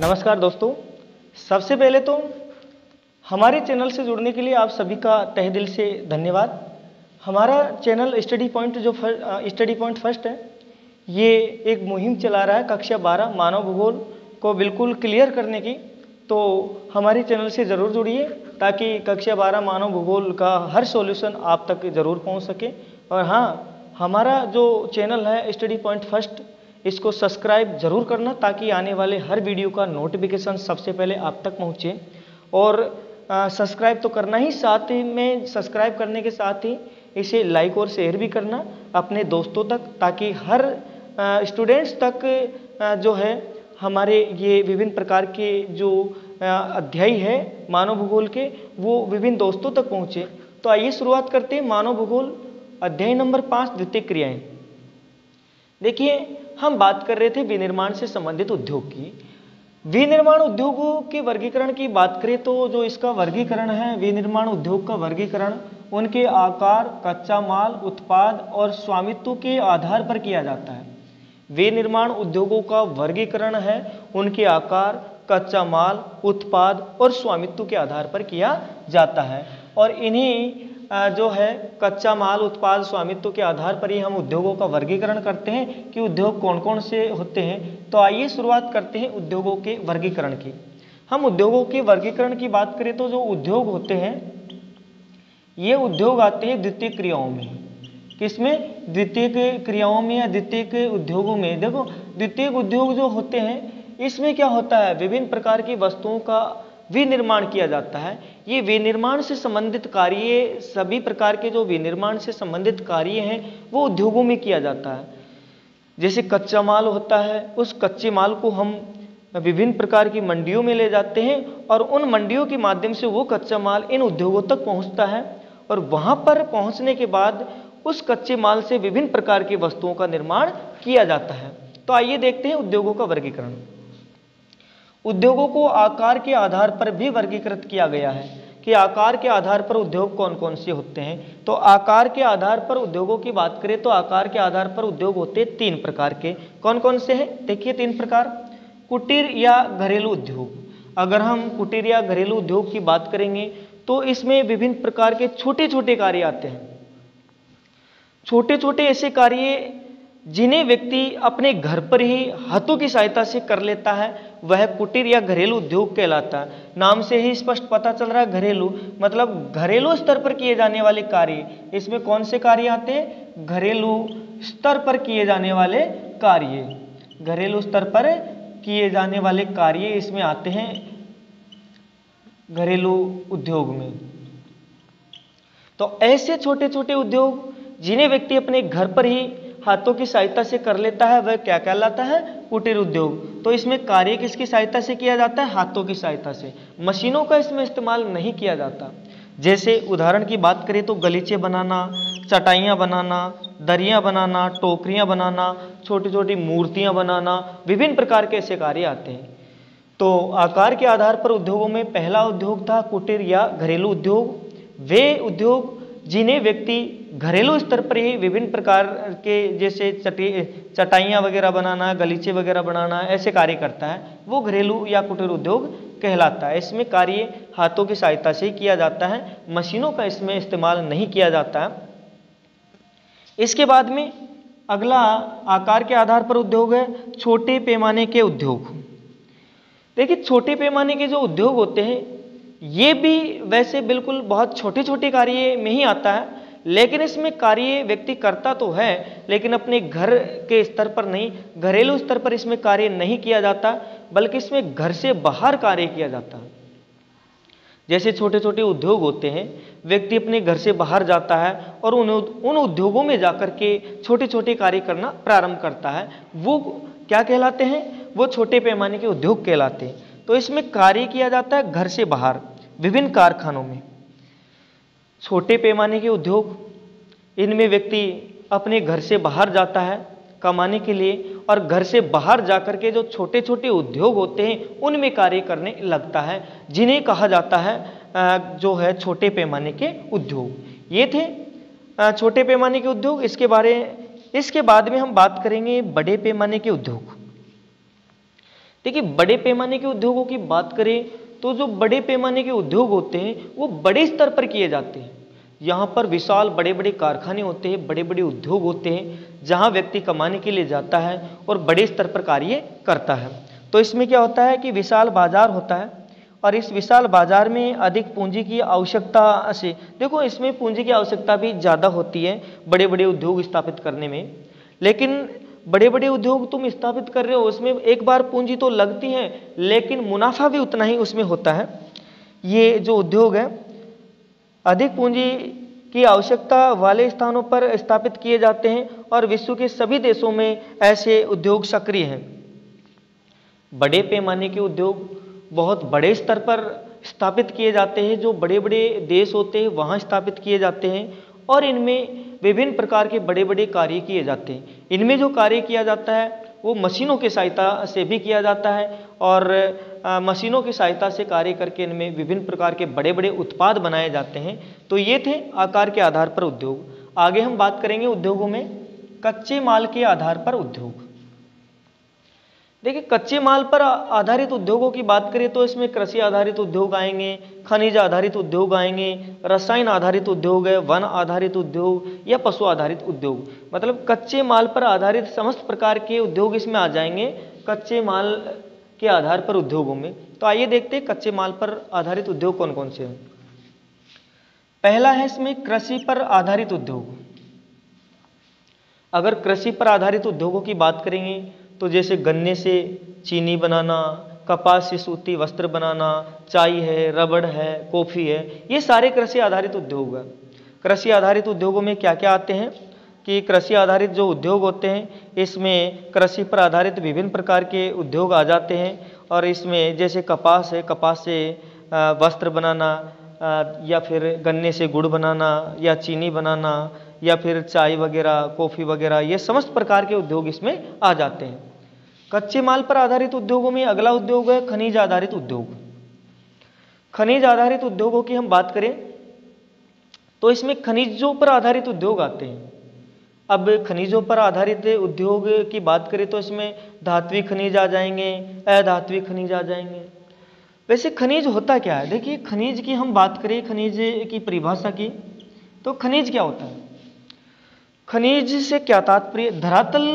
नमस्कार दोस्तों, सबसे पहले तो हमारे चैनल से जुड़ने के लिए आप सभी का तहे दिल से धन्यवाद। हमारा चैनल स्टडी पॉइंट फर्स्ट है, ये एक मुहिम चला रहा है कक्षा 12 मानव भूगोल को बिल्कुल क्लियर करने की। तो हमारे चैनल से ज़रूर जुड़िए ताकि कक्षा 12 मानव भूगोल का हर सॉल्यूशन आप तक ज़रूर पहुंच सके। और हाँ, हमारा जो चैनल है स्टडी पॉइंट फर्स्ट, इसको सब्सक्राइब जरूर करना ताकि आने वाले हर वीडियो का नोटिफिकेशन सबसे पहले आप तक पहुंचे। और सब्सक्राइब तो करना ही, साथ ही में सब्सक्राइब करने के साथ ही इसे लाइक और शेयर भी करना अपने दोस्तों तक, ताकि हर स्टूडेंट्स तक जो है हमारे ये विभिन्न प्रकार के जो अध्याय है मानव भूगोल के, वो विभिन्न दोस्तों तक पहुँचे। तो आइए शुरुआत करते हैं मानव भूगोल अध्याय नंबर 5 द्वितीय क्रियाएं। देखिए, हम बात कर रहे थे विनिर्माण से संबंधित उद्योग की। विनिर्माण उद्योगों के वर्गीकरण की बात करें तो जो इसका वर्गीकरण है, विनिर्माण उद्योग का वर्गीकरण उनके आकार, कच्चा माल, उत्पाद और स्वामित्व के आधार पर किया जाता है। विनिर्माण उद्योगों का वर्गीकरण है उनके आकार, कच्चा माल, उत्पाद और स्वामित्व के आधार पर किया जाता है। और इन्हीं जो है कच्चा माल, उत्पाद, स्वामित्व के आधार पर ही हम उद्योगों का वर्गीकरण करते हैं कि उद्योग कौन कौन से होते हैं। तो आइए शुरुआत करते हैं उद्योगों के वर्गीकरण की। हम उद्योगों के वर्गीकरण की बात करें तो जो उद्योग होते हैं, ये उद्योग आते हैं द्वितीय क्रियाओं में। किसमें? द्वितीय क्रियाओं में या द्वितीय उद्योगों में। देखो, द्वितीय उद्योग जो होते हैं इसमें क्या होता है, विभिन्न प्रकार की वस्तुओं का विनिर्माण किया जाता है। ये विनिर्माण से संबंधित कार्य, सभी प्रकार के जो विनिर्माण से संबंधित कार्य हैं वो उद्योगों में किया जाता है। जैसे कच्चा माल होता है, उस कच्चे माल को हम विभिन्न प्रकार की मंडियों में ले जाते हैं और उन मंडियों के माध्यम से वो कच्चा माल इन उद्योगों तक पहुंचता है। और वहां पर पहुंचने के बाद उस कच्चे माल से विभिन्न प्रकार की वस्तुओं का निर्माण किया जाता है। तो आइए देखते हैं उद्योगों का वर्गीकरण। उद्योगों को आकार के आधार पर भी वर्गीकृत किया गया है कि आकार के आधार पर उद्योग कौन कौन से होते हैं। तो आकार के आधार पर उद्योगों की बात करें तो आकार के आधार पर उद्योग होते हैं 3 प्रकार के। कौन कौन से हैं? देखिए 3 प्रकार। कुटीर या घरेलू उद्योग। अगर हम कुटीर या घरेलू उद्योग की बात करेंगे तो इसमें विभिन्न प्रकार के छोटे छोटे कार्य आते हैं। छोटे छोटे ऐसे कार्य जिन्हें व्यक्ति अपने घर पर ही हाथों की सहायता से कर लेता है, वह कुटीर या घरेलू उद्योग कहलाता है। नाम से ही स्पष्ट पता चल रहा है, घरेलू मतलब घरेलू स्तर पर किए जाने वाले कार्य। इसमें कौन से कार्य आते हैं? घरेलू स्तर पर किए जाने वाले कार्य। घरेलू स्तर पर किए जाने वाले कार्य इसमें आते हैं घरेलू उद्योग में। तो ऐसे छोटे छोटे उद्योग जिन्हें व्यक्ति अपने घर पर ही हाथों की सहायता से कर लेता है, वह क्या कहलाता है? कुटीर उद्योग। तो इसमें कार्य किसकी सहायता से किया जाता है? हाथों की सहायता से। मशीनों का इसमें इस्तेमाल नहीं किया जाता। जैसे उदाहरण की बात करें तो गलीचे बनाना, चटाइयाँ बनाना, दरियाँ बनाना, टोकरियाँ बनाना, छोटी छोटी मूर्तियाँ बनाना, विभिन्न प्रकार के ऐसे कार्य आते हैं। तो आकार के आधार पर उद्योगों में पहला उद्योग था कुटीर या घरेलू उद्योग। वे उद्योग जिन्हें व्यक्ति घरेलू स्तर पर ही विभिन्न प्रकार के, जैसे चटाइयाँ वगैरह बनाना, गलीचे वगैरह बनाना, ऐसे कार्य करता है, वो घरेलू या कुटीर उद्योग कहलाता है। इसमें कार्य हाथों की सहायता से किया जाता है, मशीनों का इसमें इस्तेमाल नहीं किया जाता है। इसके बाद में अगला आकार के आधार पर उद्योग है छोटे पैमाने के उद्योग। देखिए, छोटे पैमाने के जो उद्योग होते हैं ये भी वैसे बिल्कुल बहुत छोटे छोटे कार्य में ही आता है, लेकिन इसमें कार्य व्यक्ति करता तो है लेकिन अपने घर के स्तर पर नहीं, घरेलू स्तर पर इसमें कार्य नहीं किया जाता, बल्कि इसमें घर से बाहर कार्य किया जाता है। जैसे छोटे छोटे उद्योग होते हैं, व्यक्ति अपने घर से बाहर जाता है और उन उद्योगों में जाकर के छोटे छोटे कार्य करना प्रारंभ करता है। वो क्या कहलाते हैं? वो छोटे पैमाने के उद्योग कहलाते हैं। तो इसमें कार्य किया जाता है घर से बाहर, विभिन्न कारखानों में। छोटे पैमाने के उद्योग, इनमें व्यक्ति अपने घर से बाहर जाता है कमाने के लिए और घर से बाहर जाकर के जो छोटे छोटे उद्योग होते हैं उनमें कार्य करने लगता है, जिन्हें कहा जाता है जो है छोटे पैमाने के उद्योग। ये थे छोटे पैमाने के उद्योग। इसके बाद में हम बात करेंगे बड़े पैमाने के उद्योग। देखिए बड़े पैमाने के उद्योगों की बात करें तो जो बड़े पैमाने के उद्योग होते हैं वो बड़े स्तर पर किए जाते हैं। यहाँ पर विशाल बड़े बड़े कारखाने होते हैं, बड़े बड़े उद्योग होते हैं, जहाँ व्यक्ति कमाने के लिए जाता है और बड़े स्तर पर कार्य करता है। तो इसमें क्या होता है कि विशाल बाजार होता है और इस विशाल बाजार में अधिक पूंजी की आवश्यकता से, देखो इसमें पूंजी की आवश्यकता भी ज़्यादा होती है बड़े बड़े उद्योग स्थापित करने में। लेकिन बड़े बड़े उद्योग तुम स्थापित कर रहे हो, उसमें एक बार पूंजी तो लगती है लेकिन मुनाफा भी उतना ही उसमें होता है। ये जो उद्योग है अधिक पूंजी की आवश्यकता वाले स्थानों पर स्थापित किए जाते हैं और विश्व के सभी देशों में ऐसे उद्योग सक्रिय हैं। बड़े पैमाने के उद्योग बहुत बड़े स्तर पर स्थापित किए जाते हैं, जो बड़े बड़े देश होते हैं वहाँ स्थापित किए जाते हैं और इनमें विभिन्न प्रकार के बड़े बड़े कार्य किए जाते हैं। इनमें जो कार्य किया जाता है वो मशीनों की सहायता से भी किया जाता है और मशीनों की सहायता से कार्य करके इनमें विभिन्न प्रकार के बड़े बड़े उत्पाद बनाए जाते हैं। तो ये थे आकार के आधार पर उद्योग। आगे हम बात करेंगे उद्योगों में कच्चे माल के आधार पर उद्योग। देखिए कच्चे माल पर आधारित उद्योगों की बात करें तो इसमें कृषि आधारित उद्योग आएंगे, खनिज आधारित उद्योग आएंगे, रसायन आधारित उद्योग है, वन आधारित उद्योग या पशु आधारित उद्योग। मतलब कच्चे माल पर आधारित समस्त प्रकार के उद्योग इसमें आ जाएंगे कच्चे माल के आधार पर उद्योगों में। तो आइए देखते हैं कच्चे माल पर आधारित उद्योग कौन कौन से हैं। पहला है इसमें कृषि पर आधारित उद्योग। अगर कृषि पर आधारित उद्योगों की बात करेंगे तो जैसे गन्ने से चीनी बनाना, कपास से सूती वस्त्र बनाना, चाय है, रबड़ है, कॉफ़ी है, ये सारे कृषि आधारित उद्योग हैं। कृषि आधारित उद्योगों में क्या क्या आते हैं कि कृषि आधारित जो उद्योग होते हैं इसमें कृषि पर आधारित विभिन्न प्रकार के उद्योग आ जाते हैं और इसमें जैसे कपास है, कपास से वस्त्र बनाना या फिर गन्ने से गुड़ बनाना या चीनी बनाना या फिर चाय वगैरह, कॉफ़ी वगैरह, ये समस्त प्रकार के उद्योग इसमें आ जाते हैं। कच्चे माल पर आधारित उद्योगों में अगला उद्योग है खनिज आधारित उद्योग। खनिज आधारित उद्योगों की हम बात करें तो इसमें खनिजों पर आधारित उद्योग आते हैं। अब खनिजों पर आधारित उद्योग की बात करें तो इसमें धात्विक खनिज आ जाएंगे, अधात्विक खनिज आ जाएंगे। वैसे खनिज होता क्या है? देखिए खनिज की हम बात करें, खनिज की परिभाषा की, तो खनिज क्या होता है? खनिज से क्या तात्पर्य? धरातल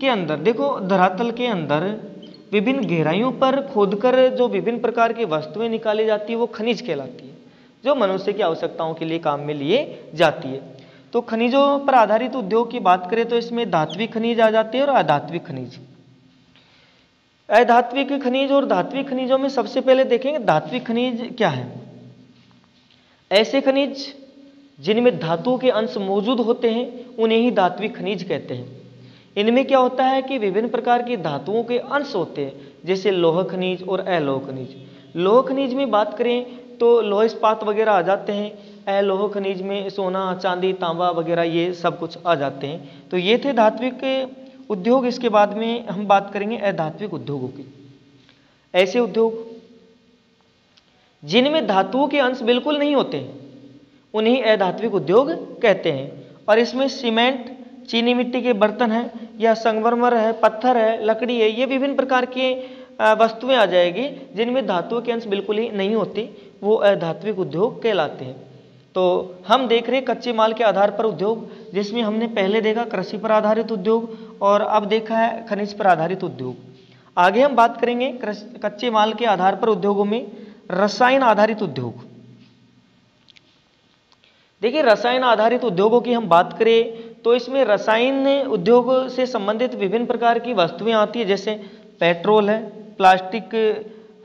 के अंदर, देखो धरातल के अंदर विभिन्न गहराइयों पर खोदकर जो विभिन्न प्रकार की वस्तुएं निकाली जाती है वो खनिज कहलाती है, जो मनुष्य की आवश्यकताओं के लिए काम में लिए जाती है। तो खनिजों पर आधारित उद्योग की बात करें तो इसमें धात्विक खनिज आ जाते हैं और अधात्विक खनिज। अधात्विक खनिज और धात्विक खनिजों में सबसे पहले देखेंगे धात्विक खनिज क्या है। ऐसे खनिज जिनमें धातुओं के अंश मौजूद होते हैं उन्हें ही धात्विक खनिज कहते हैं। इनमें क्या होता है कि विभिन्न प्रकार की धातुओं के अंश होते हैं, जैसे लौह खनिज और अलोह खनिज। लौह खनिज में बात करें तो लोह इस्पात वगैरह आ जाते हैं, अलोह खनिज में सोना, चांदी, तांबा वगैरह ये सब कुछ आ जाते हैं। तो ये थे धात्विक उद्योग। इसके बाद में हम बात करेंगे अधात्विक उद्योगों की। ऐसे उद्योग जिनमें धातुओं के अंश बिल्कुल नहीं होते उन्हें अधात्विक उद्योग कहते हैं। और इसमें सीमेंट, चीनी मिट्टी के बर्तन हैं या संगमरमर है, पत्थर है, लकड़ी है, ये विभिन्न प्रकार के वस्तुएं आ जाएगी जिनमें धातुओं के अंश बिल्कुल ही नहीं होती, वो अधात्विक उद्योग कहलाते हैं। तो हम देख रहे हैं कच्चे माल के आधार पर उद्योग, जिसमें हमने पहले देखा कृषि पर आधारित उद्योग और अब देखा है खनिज पर आधारित उद्योग। आगे हम बात करेंगे कच्चे माल के आधार पर उद्योगों में रसायन आधारित उद्योग। देखिए रसायन आधारित उद्योगों की हम बात करें तो इसमें रसायन उद्योग से संबंधित विभिन्न प्रकार की वस्तुएं आती है, जैसे पेट्रोल है, प्लास्टिक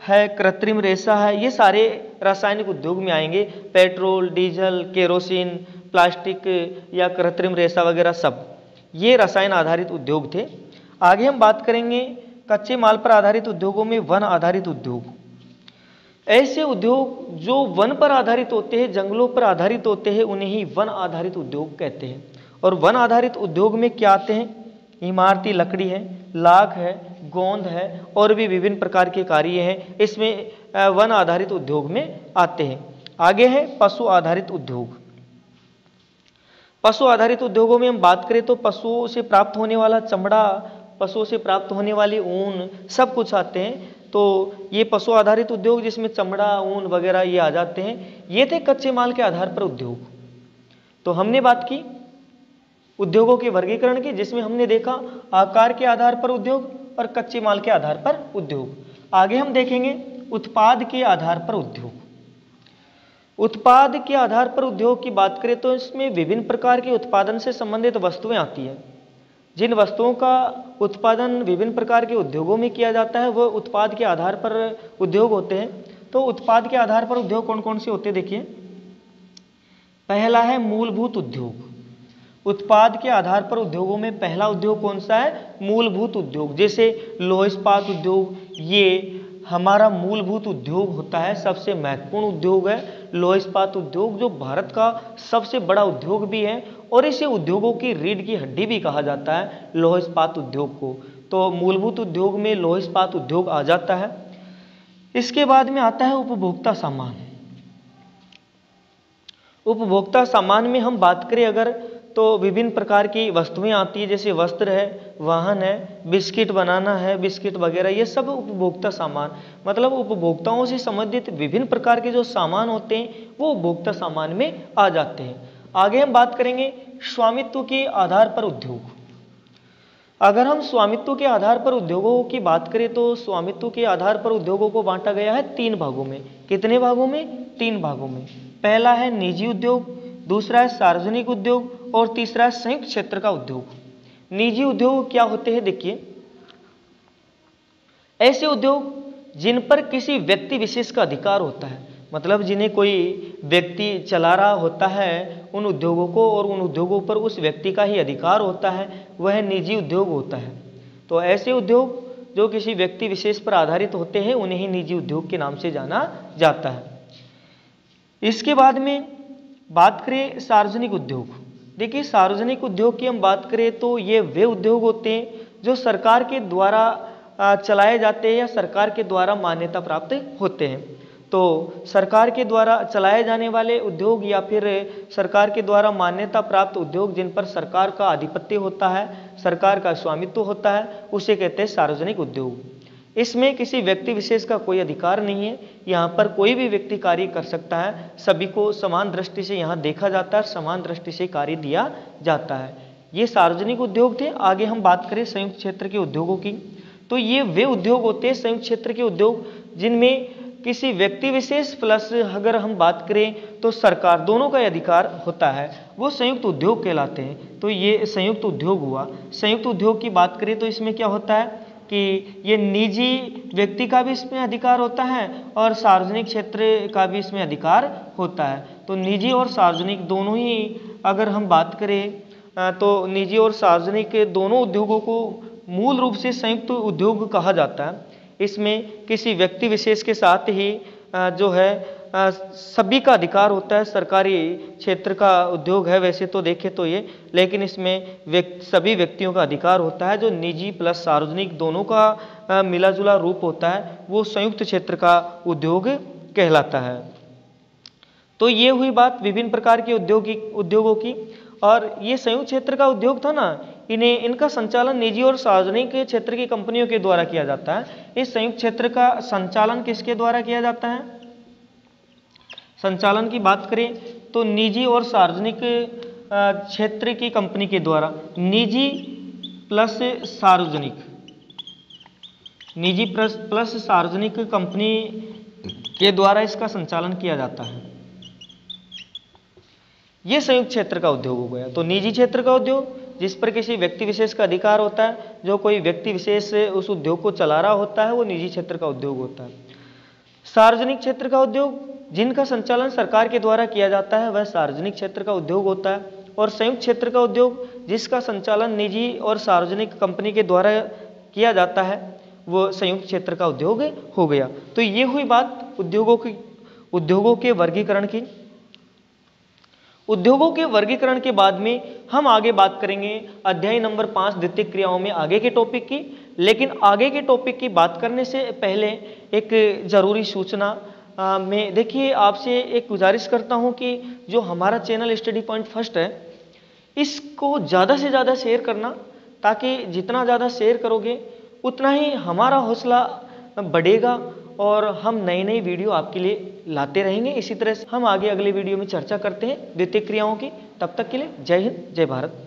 है, कृत्रिम रेशा है, ये सारे रासायनिक उद्योग में आएंगे। पेट्रोल, डीजल, केरोसिन, प्लास्टिक या कृत्रिम रेशा वगैरह सब ये रसायन आधारित उद्योग थे। आगे हम बात करेंगे कच्चे माल पर आधारित उद्योगों में वन आधारित उद्योग। ऐसे उद्योग जो वन पर आधारित होते हैं, जंगलों पर आधारित होते हैं, उन्हें ही वन आधारित उद्योग कहते हैं। और वन आधारित उद्योग में क्या आते हैं? इमारती लकड़ी है, लाख है, गोंद है और भी विभिन्न प्रकार के कार्य हैं, इसमें वन आधारित उद्योग में आते हैं। आगे है पशु आधारित उद्योग। पशु आधारित उद्योगों में हम बात करें तो पशुओं से प्राप्त होने वाला चमड़ा पशुओं से प्राप्त होने वाली ऊन सब कुछ आते हैं। तो ये पशु आधारित उद्योग जिसमें चमड़ा, ऊन वगैरह ये आ जाते हैं, ये थे कच्चे माल के आधार पर उद्योग। तो हमने बात की उद्योगों के वर्गीकरण की, जिसमें हमने देखा आकार के आधार पर उद्योग और कच्चे माल के आधार पर उद्योग। आगे हम देखेंगे उत्पाद के आधार पर उद्योग। उत्पाद के आधार पर उद्योग की बात करें तो इसमें विभिन्न प्रकार के उत्पादन से संबंधित वस्तुएं आती हैं। जिन वस्तुओं का उत्पादन विभिन्न प्रकार के उद्योगों में किया जाता है वह उत्पाद के आधार पर उद्योग होते हैं। तो उत्पाद के आधार पर उद्योग कौन कौन से होते हैं देखिए। पहला है मूलभूत उद्योग। उत्पाद के आधार पर उद्योगों में पहला उद्योग कौन सा है? मूलभूत उद्योग। जैसे लौह इस्पात उद्योग, ये हमारा मूलभूत उद्योग होता है, सबसे महत्वपूर्ण उद्योग है लौह इस्पात उद्योग, जो भारत का सबसे बड़ा उद्योग भी है और इसे उद्योगों की रीढ़ की हड्डी भी कहा जाता है लौह इस्पात उद्योग को। तो मूलभूत उद्योग में लौह इस्पात उद्योग आ जाता है। इसके बाद में आता है उपभोक्ता सामान। उपभोक्ता सामान में हम बात करें अगर तो विभिन्न प्रकार की वस्तुएं आती है, जैसे वस्त्र है, वाहन है, बिस्किट बनाना है, बिस्किट वगैरह, ये सब उपभोक्ता सामान, मतलब उपभोक्ताओं से संबंधित विभिन्न प्रकार के जो सामान होते हैं वो उपभोक्ता सामान में आ जाते हैं। आगे हम बात करेंगे स्वामित्व के आधार पर उद्योग। अगर हम स्वामित्व के आधार पर उद्योगों की बात करें तो स्वामित्व के आधार पर उद्योगों को बांटा गया है 3 भागों में। कितने भागों में? 3 भागों में। पहला है निजी उद्योग, दूसरा है सार्वजनिक उद्योग और तीसरा है संयुक्त क्षेत्र का उद्योग। निजी उद्योग क्या होते हैं देखिए, ऐसे उद्योग जिन पर किसी व्यक्ति विशेष का अधिकार होता है, मतलब जिन्हें कोई व्यक्ति चला रहा होता है उन उद्योगों को और उन उद्योगों पर उस व्यक्ति का ही अधिकार होता है, वह निजी उद्योग होता है। तो ऐसे उद्योग जो किसी व्यक्ति विशेष पर आधारित होते हैं उन्हें ही निजी उद्योग के नाम से जाना जाता है। इसके बाद में बात करें सार्वजनिक उद्योग। देखिए सार्वजनिक उद्योग की हम बात करें तो ये वे उद्योग होते हैं जो सरकार के द्वारा चलाए जाते हैं या सरकार के द्वारा मान्यता प्राप्त होते हैं। तो सरकार के द्वारा चलाए जाने वाले उद्योग या फिर सरकार के द्वारा मान्यता प्राप्त उद्योग जिन पर सरकार का आधिपत्य होता है, सरकार का स्वामित्व होता है, उसे कहते हैं सार्वजनिक उद्योग। इसमें किसी व्यक्ति विशेष का कोई अधिकार नहीं है, यहाँ पर कोई भी व्यक्ति कार्य कर सकता है, सभी को समान दृष्टि से यहाँ देखा जाता है, समान दृष्टि से कार्य दिया जाता है। ये सार्वजनिक उद्योग थे। आगे हम बात करें संयुक्त क्षेत्र के उद्योगों की, तो ये वे उद्योग होते हैं संयुक्त क्षेत्र के उद्योग जिनमें किसी व्यक्ति विशेष प्लस अगर हम बात करें तो सरकार, दोनों का अधिकार होता है, वो संयुक्त उद्योग कहलाते हैं। तो ये संयुक्त उद्योग हुआ। संयुक्त उद्योग की बात करें तो इसमें क्या होता है कि ये निजी व्यक्ति का भी इसमें अधिकार होता है और सार्वजनिक क्षेत्र का भी इसमें अधिकार होता है। तो निजी और सार्वजनिक दोनों ही अगर हम बात करें तो निजी और सार्वजनिक दोनों उद्योगों को मूल रूप से संयुक्त उद्योग कहा जाता है। इसमें किसी व्यक्ति विशेष के साथ ही जो है सभी का अधिकार होता है। सरकारी क्षेत्र का उद्योग है वैसे तो देखें तो ये, लेकिन इसमें सभी व्यक्तियों का अधिकार होता है। जो निजी प्लस सार्वजनिक दोनों का मिला जुला रूप होता है वो संयुक्त क्षेत्र का उद्योग कहलाता है। तो ये हुई बात विभिन्न प्रकार के उद्योगों की। और ये संयुक्त क्षेत्र का उद्योग था ना, इनका संचालन निजी और सार्वजनिक क्षेत्र की कंपनियों के द्वारा किया जाता है। इस संयुक्त क्षेत्र का संचालन किसके द्वारा किया जाता है? संचालन की बात करें तो निजी और सार्वजनिक क्षेत्र की कंपनी के द्वारा, निजी प्लस सार्वजनिक, निजी प्लस सार्वजनिक कंपनी के द्वारा इसका संचालन किया जाता है। यह संयुक्त क्षेत्र का उद्योग हो गया। तो निजी क्षेत्र का उद्योग जिस पर किसी व्यक्ति विशेष का अधिकार होता है, जो कोई व्यक्ति विशेष उस उद्योग को चला रहा होता है, वो निजी क्षेत्र का उद्योग होता है। सार्वजनिक क्षेत्र का उद्योग जिनका संचालन सरकार के द्वारा किया जाता है वह सार्वजनिक क्षेत्र का उद्योग होता है। और संयुक्त क्षेत्र का उद्योग जिसका संचालन निजी और सार्वजनिक कंपनी के द्वारा किया जाता है वो संयुक्त क्षेत्र का उद्योग हो गया। तो ये हुई बात उद्योगों के वर्गीकरण की। उद्योगों के वर्गीकरण के बाद में हम आगे बात करेंगे अध्याय नंबर 5 द्वितीयक क्रियाओं में आगे के टॉपिक की। लेकिन आगे के टॉपिक की बात करने से पहले एक जरूरी सूचना में देखिए, आपसे एक गुजारिश करता हूं कि जो हमारा चैनल स्टडी पॉइंट फर्स्ट है इसको ज़्यादा से ज़्यादा शेयर करना, ताकि जितना ज़्यादा शेयर करोगे उतना ही हमारा हौसला बढ़ेगा और हम नई नई वीडियो आपके लिए लाते रहेंगे। इसी तरह से हम आगे अगले वीडियो में चर्चा करते हैं द्वितीय क्रियाओं की। तब तक के लिए जय हिंद, जय भारत।